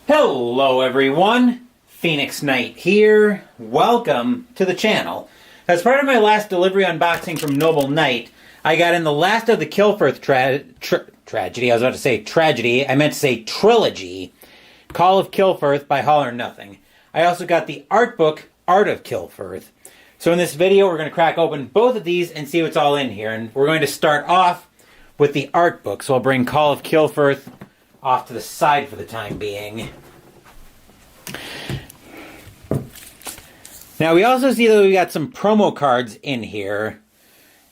Hello everyone, Phoenix Knight here. Welcome to the channel. As part of my last delivery unboxing from Noble Knight, I got in the last of the Kilforth tragedy. I was about to say tragedy. I meant to say trilogy. Call of Kilforth by All or Nothing. I also got the art book, Art of Kilforth. So in this video, we're going to crack open both of these and see what's all in here. And we're going to start off with the art book. So I'll bring Call of Kilforth off to the side for the time being. Now we also see that we got some promo cards in here.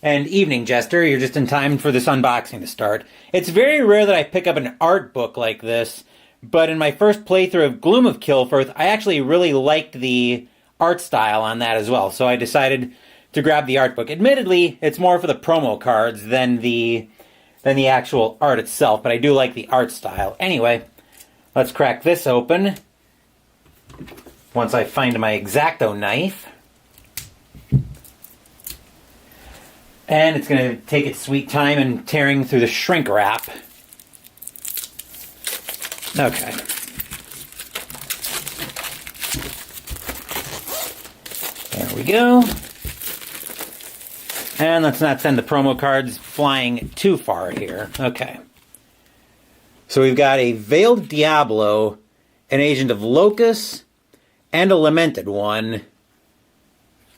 And evening, Jester, you're just in time for this unboxing to start. It's very rare that I pick up an art book like this, but in my first playthrough of Gloom of Kilforth, I actually really liked the art style on that as well, so I decided to grab the art book. Admittedly, it's more for the promo cards than the actual art itself, but I do like the art style. Anyway, let's crack this open. Once I find my X-Acto knife. And it's going to take its sweet time in tearing through the shrink wrap. Okay. There we go. And let's not send the promo cards flying too far here. Okay. So we've got a Veiled Diablo, an Agent of Locus, and a Lamented One.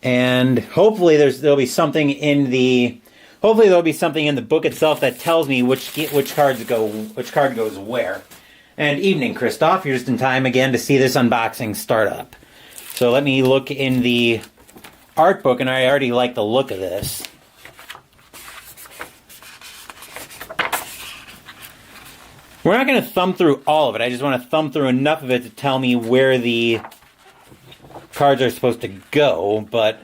And hopefully there'll be something in the book itself that tells me which card goes where. And evening, Christoph. You're just in time again to see this unboxing start up. So let me look in the art book, and I already like the look of this. We're not going to thumb through all of it. I just want to thumb through enough of it to tell me where the cards are supposed to go, but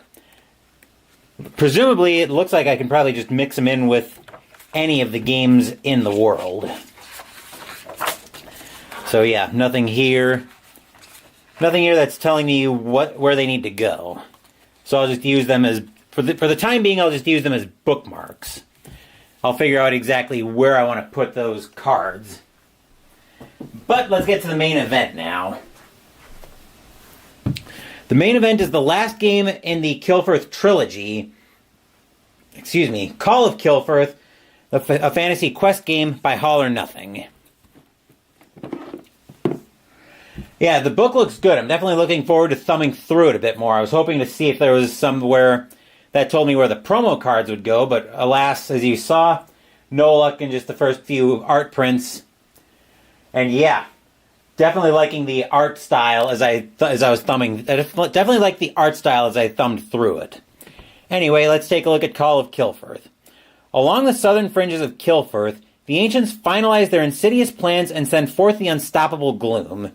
presumably it looks like I can probably just mix them in with any of the games in the world. So yeah, nothing here that's telling me where they need to go. So I'll just use them as, for the time being, I'll just use them as bookmarks. I'll figure out exactly where I want to put those cards. But let's get to the main event now. The main event is the last game in the Kilforth trilogy. Excuse me, Call of Kilforth, a fantasy quest game by All or Nothing. Yeah, the book looks good. I'm definitely looking forward to thumbing through it a bit more. I was hoping to see if there was somewhere that told me where the promo cards would go, but alas, as you saw, no luck in just the first few art prints. And yeah, definitely liking the art style as I was thumbing. I definitely like the art style as I thumbed through it. Anyway, let's take a look at Call of Kilforth. Along the southern fringes of Kilforth, the ancients finalize their insidious plans and send forth the unstoppable gloom.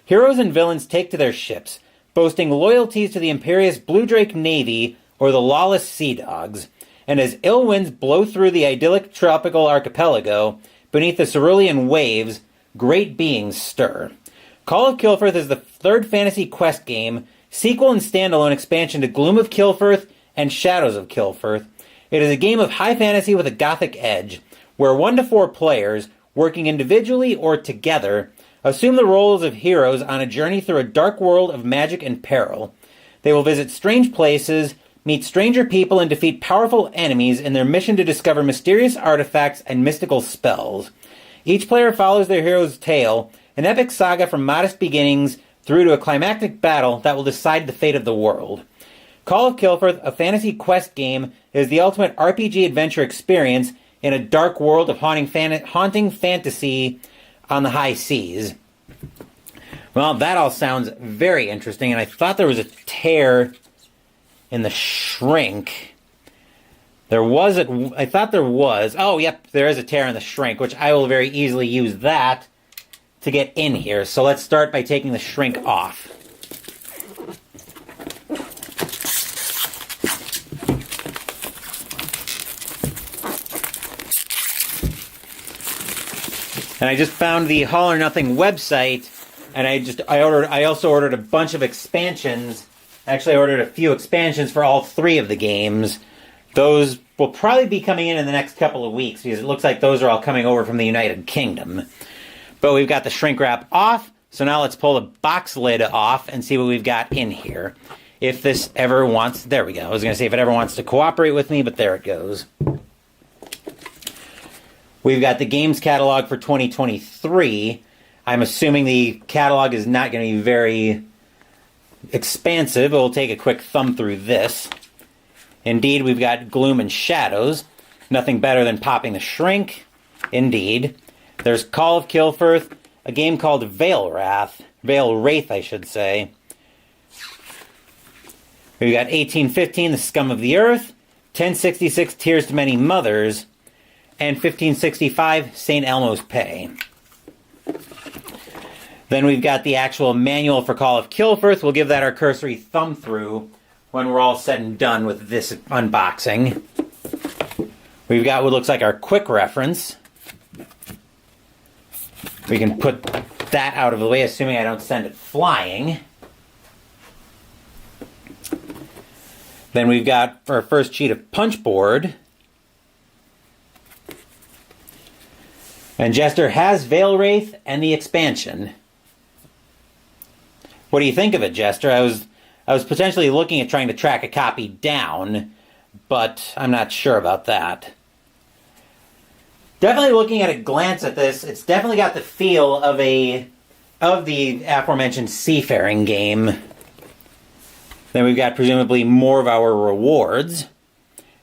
Heroes and villains take to their ships, boasting loyalties to the imperious Blue Drake Navy or the lawless Sea Dogs. And as ill winds blow through the idyllic tropical archipelago, beneath the cerulean waves, great beings stir. Call of Kilforth is the third fantasy quest game, sequel and standalone expansion to Gloom of Kilforth and Shadows of Kilforth. It is a game of high fantasy with a gothic edge, where 1 to 4 players, working individually or together, assume the roles of heroes on a journey through a dark world of magic and peril. They will visit strange places, meet stranger people, and defeat powerful enemies in their mission to discover mysterious artifacts and mystical spells. Each player follows their hero's tale, an epic saga from modest beginnings through to a climactic battle that will decide the fate of the world. Call of Kilforth, a fantasy quest game, is the ultimate RPG adventure experience in a dark world of haunting fantasy on the high seas. Well, that all sounds very interesting, and I thought there was a tear in the shrink. I thought there was. Oh, yep, there is a tear in the shrink, which I will very easily use that to get in here. So let's start by taking the shrink off. And I just found the All or Nothing website, and I also ordered a bunch of expansions. Actually, I ordered a few expansions for all 3 of the games. Those will probably be coming in the next couple of weeks, because it looks like those are all coming over from the United Kingdom. But we've got the shrink wrap off, So now let's pull the box lid off and see what we've got in here. If this ever wants... There we go. I was going to say if it ever wants to cooperate with me, but there it goes. We've got the games catalog for 2023. I'm assuming the catalog is not going to be very expansive. We'll take a quick thumb through this. Indeed, we've got Gloom and Shadows. Nothing better than popping the shrink. Indeed. There's Call of Kilforth, a game called Veil Wraith, I should say. We've got 1815, The Scum of the Earth, 1066, Tears to Many Mothers, and 1565, St. Elmo's Pay. Then we've got the actual manual for Call of Kilforth. We'll give that our cursory thumb through when we're all said and done with this unboxing. We've got what looks like our quick reference. We can put that out of the way, assuming I don't send it flying. Then we've got our first sheet of punch board. And Jester has Veil Wraith and the expansion. What do you think of it, Jester? I was potentially looking at trying to track a copy down, but I'm not sure about that. Definitely looking at a glance at this, it's definitely got the feel of the aforementioned seafaring game. Then we've got presumably more of our rewards.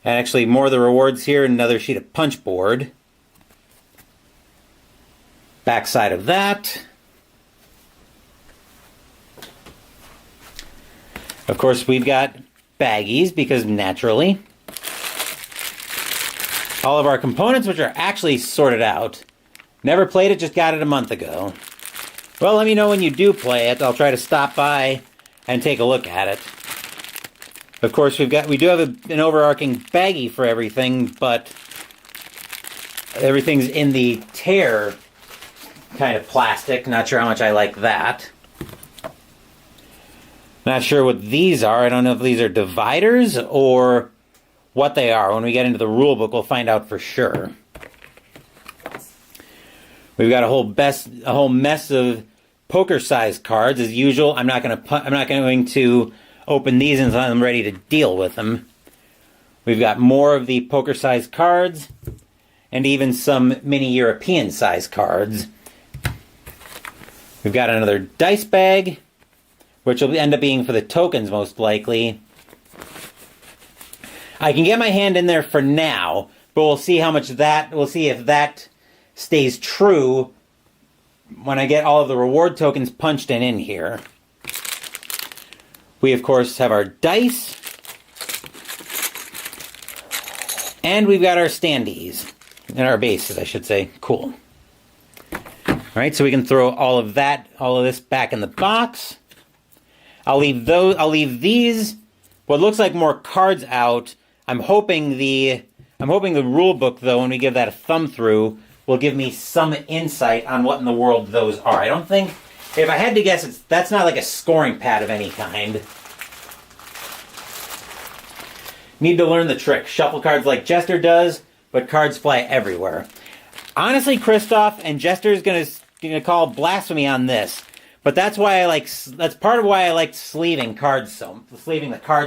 And actually more of the rewards here, another sheet of punch board. Backside of that. Of course, we've got baggies, because naturally. All of our components, which are actually sorted out. Never played it, just got it a month ago. Well, let me know when you do play it. I'll try to stop by and take a look at it. Of course, we do have an overarching baggie for everything, but everything's in the tear kind of plastic. Not sure how much I like that. Not sure what these are. I don't know if these are dividers or what they are. When we get into the rule book, we'll find out for sure. We've got a whole mess of poker-sized cards as usual. I'm not going to open these until I'm ready to deal with them. We've got more of the poker-sized cards and even some mini European-sized cards. We've got another dice bag, which will end up being for the tokens most likely. I can get my hand in there for now, but we'll see we'll see if that stays true when I get all of the reward tokens punched in here. We, of course, have our dice. And we've got our standees. And our bases, I should say. Cool. Alright, so we can throw all of this back in the box. I'll leave these, what looks like more cards out. I'm hoping the rule book, though, when we give that a thumb through, will give me some insight on what in the world those are. I don't think, if I had to guess, that's not like a scoring pad of any kind. Need to learn the trick. Shuffle cards like Jester does, but cards fly everywhere. Honestly, Christoph, and Jester's gonna call blasphemy on this, but that's part of why I like sleeving the cards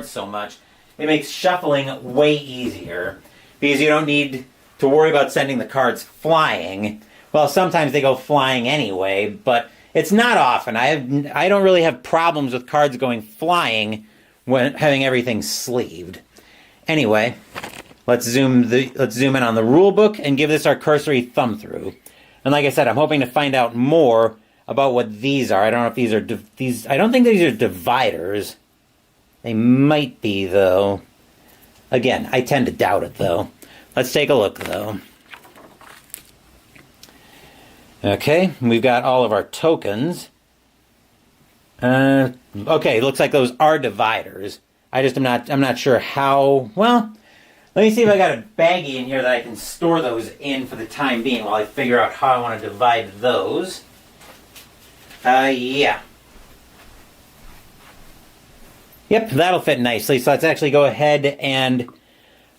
so much. It makes shuffling way easier because you don't need to worry about sending the cards flying. Well, sometimes they go flying anyway, but it's not often. I don't really have problems with cards going flying when having everything sleeved. Anyway, let's zoom in on the rule book and give this our cursory thumb through. And like I said, I'm hoping to find out more about what these are. I don't know if these are I don't think these are dividers. They might be, though. Again, I tend to doubt it, though. Let's take a look, though. Okay, we've got all of our tokens. Okay, looks like those are dividers. I'm not sure how. Well, let me see if I got a baggie in here that I can store those in for the time being while I figure out how I want to divide those. Yeah. Yep, that'll fit nicely. So let's actually go ahead and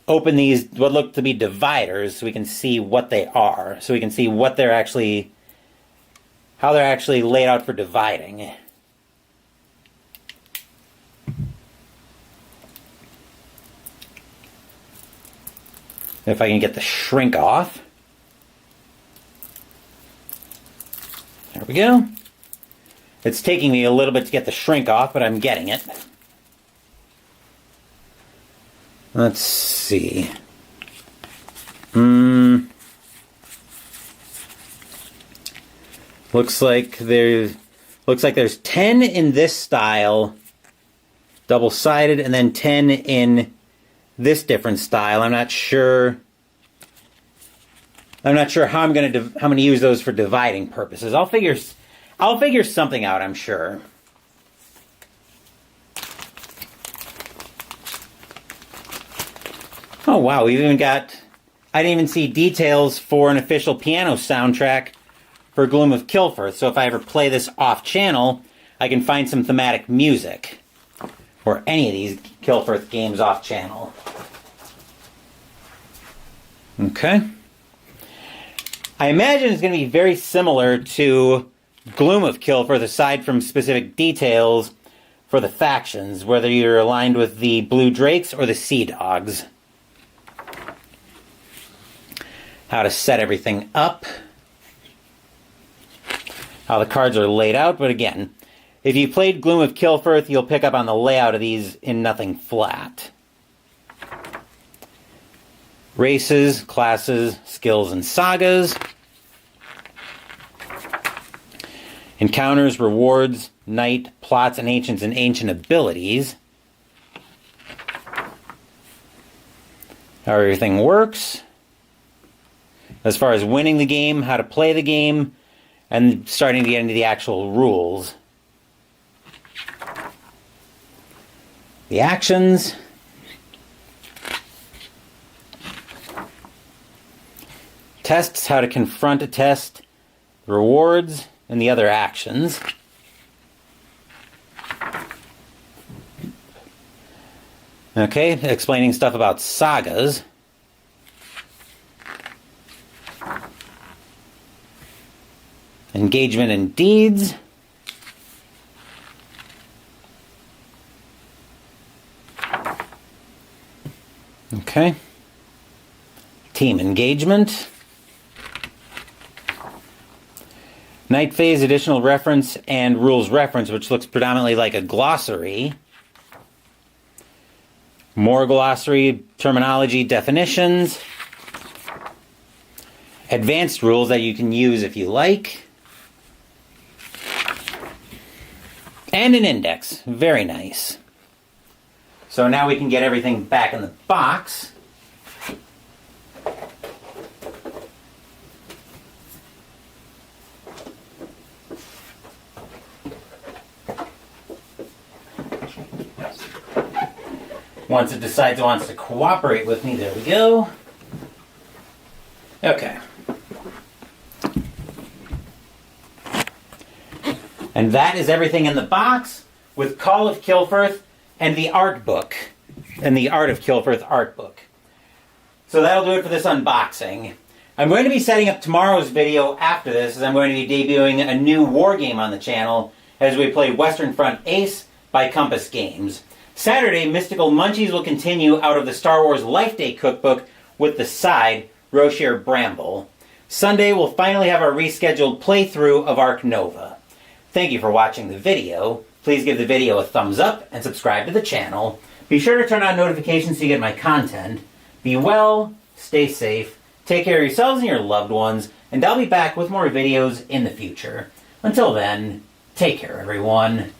open these, what look to be dividers, so we can see what they are. So we can see what they're actually, how they're actually laid out for dividing. If I can get the shrink off. There we go. It's taking me a little bit to get the shrink off, but I'm getting it. Let's see. Looks like there's 10 in this style, double-sided, and then 10 in this different style. I'm not sure how I'm going to use those for dividing purposes. I'll figure something out, I'm sure. Oh wow, we've even got, I didn't even see details for an official piano soundtrack for Gloom of Kilforth, so if I ever play this off channel, I can find some thematic music. Or any of these Kilforth games off channel. Okay. I imagine it's going to be very similar to Gloom of Kilforth, aside from specific details for the factions, whether you're aligned with the Blue Drakes or the Sea Dogs. How to set everything up. How the cards are laid out, but again, if you played Gloom of Kilforth, you'll pick up on the layout of these in Nothing Flat. Races, classes, skills, and sagas. Encounters, rewards, knight, plots, and ancient abilities. How everything works. As far as winning the game, how to play the game, and starting to get into the actual rules. The actions. Tests, how to confront a test. Rewards, and the other actions. Okay, explaining stuff about sagas. Engagement and deeds. Okay. Team engagement. Night phase, additional reference, and rules reference, which looks predominantly like a glossary. More glossary, terminology, definitions. Advanced rules that you can use if you like. And an index. Very nice. So now we can get everything back in the box. Once it decides it wants to cooperate with me, there we go. Okay. And that is everything in the box with Call of Kilforth and the art book. And the Art of Kilforth art book. So that'll do it for this unboxing. I'm going to be setting up tomorrow's video after this, as I'm going to be debuting a new war game on the channel as we play Western Front Ace by Compass Games. Saturday, Mystical Munchies will continue out of the Star Wars Life Day cookbook with the side, Roshir Bramble. Sunday, we'll finally have our rescheduled playthrough of Ark Nova. Thank you for watching the video. Please give the video a thumbs up and subscribe to the channel. Be sure to turn on notifications so you get my content. Be well, stay safe, take care of yourselves and your loved ones, and I'll be back with more videos in the future. Until then, take care everyone.